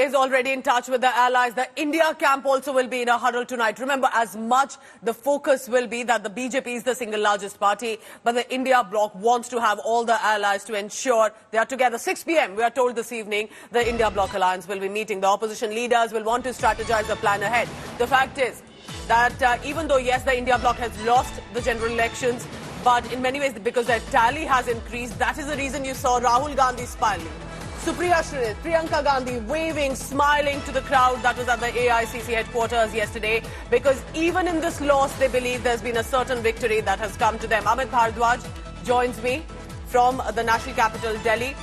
is already in touch with the allies. The India camp also will be in a huddle tonight. Remember, as much the focus will be that the BJP is the single largest party, but the India bloc wants to have all the allies to ensure they are together. 6 p.m. we are told this evening, the India bloc alliance will be meeting. The opposition leaders will want to strategize the plan ahead. The fact is that even though, yes, the India bloc has lost the general elections, but in many ways, because their tally has increased, that is the reason you saw Rahul Gandhi smiling. Supriya Shree, Priyanka Gandhi waving, smiling to the crowd that was at the AICC headquarters yesterday, because even in this loss, they believe there's been a certain victory that has come to them. Amit Bhardwaj joins me from the national capital, Delhi.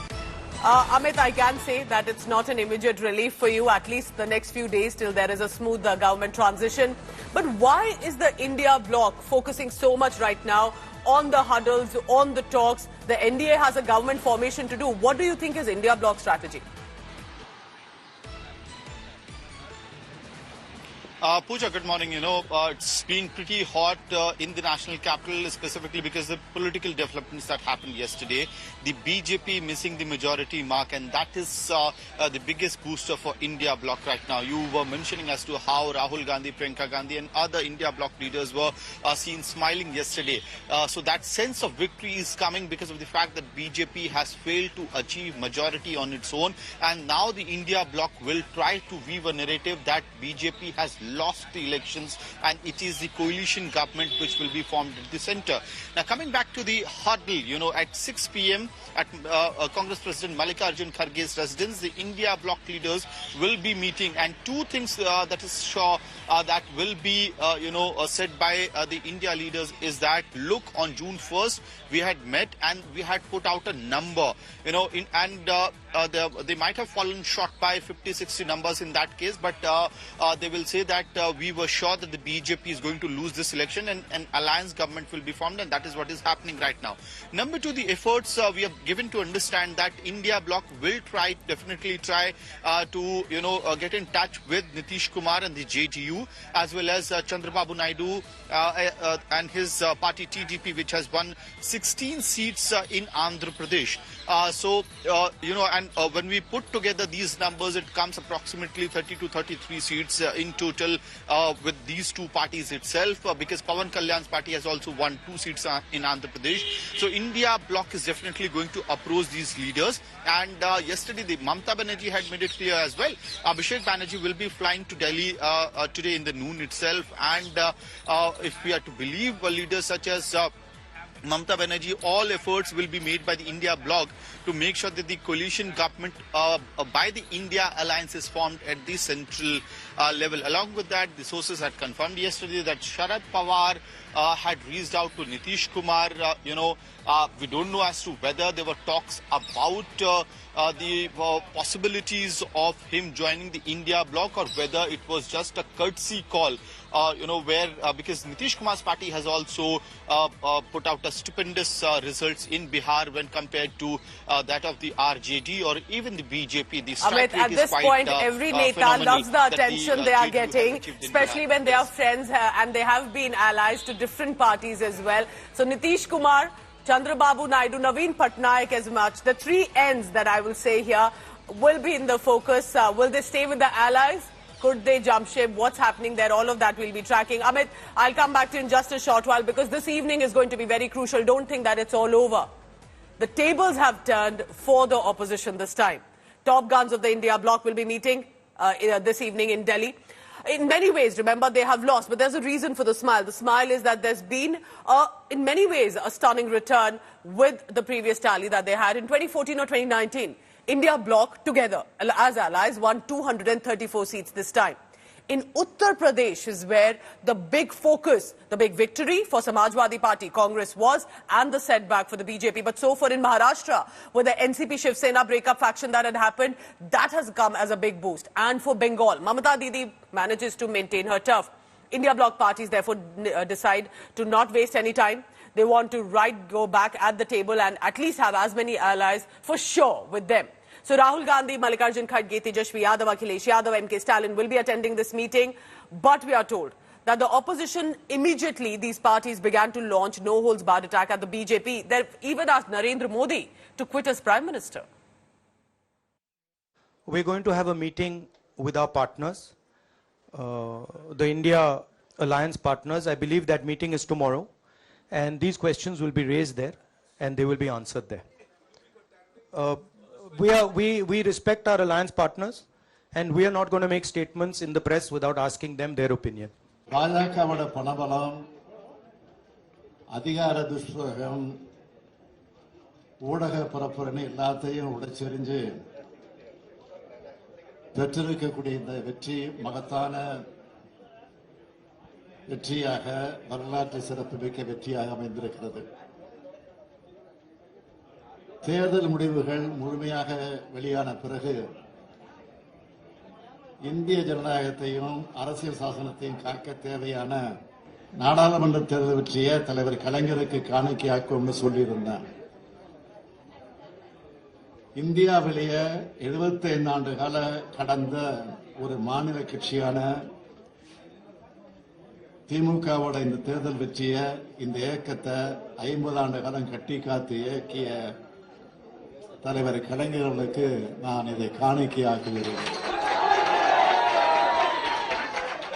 Amit, I can say that it's not an immediate relief for you, at least the next few days till there is a smooth government transition. But why is the India bloc focusing so much right now on the huddles, on the talks? The NDA has a government formation to do. What do you think is India bloc strategy? Pooja, good morning. It's been pretty hot in the national capital, specifically because of the political developments that happened yesterday. The BJP missing the majority mark, and that is the biggest booster for India bloc right now. You were mentioning as to how Rahul Gandhi, Priyanka Gandhi and other India bloc leaders were seen smiling yesterday. So that sense of victory is coming because of the fact that BJP has failed to achieve majority on its own, and now the India bloc will try to weave a narrative that BJP has lost the elections and it is the coalition government which will be formed at the centre. Now, coming back to the huddle, at 6 p.m. at Congress President Mallikarjun Kharge's residence, the India bloc leaders will be meeting, and two things that is sure that will be, said by the India leaders is that, look, on June 1st, we had met and we had put out a number, they might have fallen short by 50-60 numbers in that case, but they will say that we were sure that the BJP is going to lose this election and an alliance government will be formed, and that is what is happening right now. Number two, the efforts we have given to understand that India bloc will definitely try to, get in touch with Nitish Kumar and the JDU, as well as Chandrababu Naidu and his party TDP, which has won 16 seats in Andhra Pradesh. When we put together these numbers, it comes approximately 30 to 33 seats in total with these two parties itself, because Pawan Kalyan's party has also won 2 seats in Andhra Pradesh. So India bloc is definitely going to approach these leaders. And yesterday, the Mamata Banerjee had made it clear as well. Abhishek Banerjee will be flying to Delhi today in the noon itself. And if we are to believe leaders such as Mamata Banerjee, all efforts will be made by the India bloc to make sure that the coalition government by the India alliance is formed at the central level. Along with that, the sources had confirmed yesterday that Sharad Pawar had reached out to Nitish Kumar. We don't know as to whether there were talks about the possibilities of him joining the India bloc, or whether it was just a courtesy call, because Nitish Kumar's party has also put out a stupendous results in Bihar when compared to that of the RJD or even the BJP. The Amit, at this point, every Neta loves the attention they are getting, especially when they are friends and they have been allies to different parties as well. So Nitish Kumar, Chandrababu Naidu, Naveen Patnaik as much. The three N's that I will say here will be in the focus. Will they stay with the allies? Could they jump ship? What's happening there? All of that we'll be tracking. Amit, I'll come back to you in just a short while, because this evening is going to be very crucial. Don't think that it's all over. The tables have turned for the opposition this time. Top guns of the India bloc will be meeting this evening in Delhi. In many ways, remember, they have lost, but there's a reason for the smile. The smile is that there's been, in many ways, a stunning return with the previous tally that they had in 2014 or 2019. India bloc together as allies won 234 seats this time. In Uttar Pradesh is where the big focus, the big victory for Samajwadi Party, Congress was, and the setback for the BJP. But so far in Maharashtra, with the NCP Shiv Sena breakup faction that had happened, that has come as a big boost. And for Bengal, Mamata Didi manages to maintain her turf. India bloc parties therefore decide to not waste any time. They want to go back at the table and at least have as many allies for sure with them. So Rahul Gandhi, Mallikarjun Kharge, Tejashwi Yadav, Akhilesh Yadav, M.K. Stalin will be attending this meeting. But we are told that the opposition, immediately these parties began to launch no-holds-barred attack at the BJP. They've even asked Narendra Modi to quit as Prime Minister. We're going to have a meeting with our partners, the India alliance partners. I believe that meeting is tomorrow, and these questions will be raised there, and they will be answered there. We respect our alliance partners, and we are not going to make statements in the press without asking them their opinion. பாஜகவோட பணபலம், அதிகார துஷ்பிரயோகம், ஊடக பரப்புரை எல்லாத்தையும் உடைச்செறிஞ்சு பெற்றிருக்கக்கூடிய இந்த வெற்றி மகத்தான வெற்றியாக, வரலாற்று சிறப்புமிக்க வெற்றியாக அமைந்திருக்கிறது. தேர்தல் முடிவுகள் முழுமையாக வெளியான பிறகு இந்திய ஜனநாயகத்தையும் அரசியல் சாசனத்தையும் காக்க தேவையான நாடாளுமன்ற தேர்தல் வெற்றியை தலைவர் கலைஞருக்கு காணிக்கையாக்கும்னு சொல்லியிருந்தார். இந்தியாவிலேயே 75 ஆண்டு கால கடந்த ஒரு மாநில கட்சியான திமுகவோட இந்த தேர்தல் வெற்றியை, இந்த இயக்கத்தை 50 ஆண்டு காலம் கட்டி காத்து இயக்கிய தலைவர் கலைஞர்களுக்கு நான் இதை காணிக்கையாக்குகிறேன்.